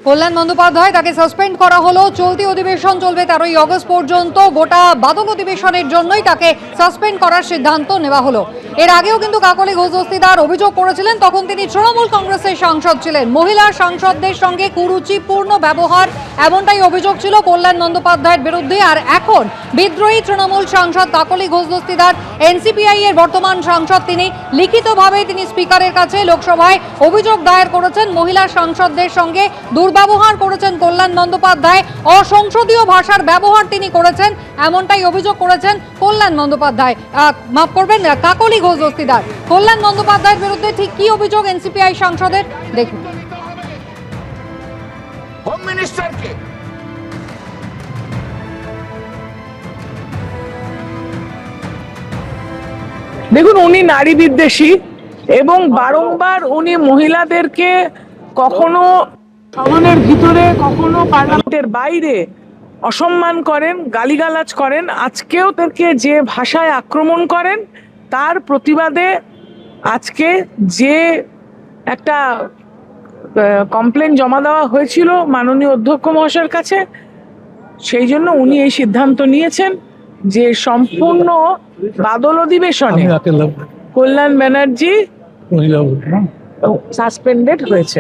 কল্যাণ বন্দ্যোপাধ্যায় তাকে সাসপেন্ড করা হলো। চলতি অধিবেশন চলবে 13ই আগস্ট পর্যন্ত। গোটা বাদল অধিবেশনের জন্যই তাকে সাসপেন্ড করার সিদ্ধান্ত নেওয়া হলো। এর আগেও কিন্তু কাকলি ঘোষ দস্তিদার অভিযোগ করেছিলেন, তখন তিনি তৃণমূল কংগ্রেসের সাংসদ ছিলেন। মহিলা সাংসদদের সঙ্গে কুরুচিপূর্ণ ব্যবহার, এমনটাই অভিযোগ ছিল কল্যাণ বন্দ্যোপাধ্যায়ের বিরুদ্ধে। আর এখন বিদ্রোহী তৃণমূল সাংসদ কাকলি ঘোষ দস্তিদার, এনসিপিআই এর বর্তমান সাংসদ, তিনি লিখিতভাবে তিনি স্পিকারের কাছে লোকসভায় অভিযোগ দায়ের করেছেন। মহিলা সাংসদদের সঙ্গে দুর্ব্যবহার করেছেন কল্যাণ বন্দ্যোপাধ্যায়, অসংসদীয় ভাষার ব্যবহার তিনি করেছেন, এমনটাই অভিযোগ করেছেন কল্যাণ বন্দ্যোপাধ্যায়। মাফ করবেন, কাকলি ঘোষ দস্তিদার। কল্যাণ বন্দ্যোপাধ্যায়ের বিরুদ্ধে ঠিক কি অভিযোগ এনসিপিআই সাংসদের, দেখুন। হোম মিনিস্টারকে দেখুন, উনি নারী বিদ্বেষী এবং বারংবার উনি মহিলাদেরকে কখনো সদনের ভিতরে কখনো পার্লামেন্টের বাইরে অসম্মান করেন, গালিগালাজ করেন। আজকেও তাকে যে ভাষায় আক্রমণ করেন, তার প্রতিবাদে আজকে যে একটা কমপ্লেন জমা দেওয়া হয়েছিল মাননীয় অধ্যক্ষ মহাশয়ের কাছে, সেই জন্য উনি এই সিদ্ধান্ত নিয়েছেন যে সম্পূর্ণ বাদল অধিবেশনে কল্যাণ ব্যানার্জি সাসপেন্ডেড হয়েছে।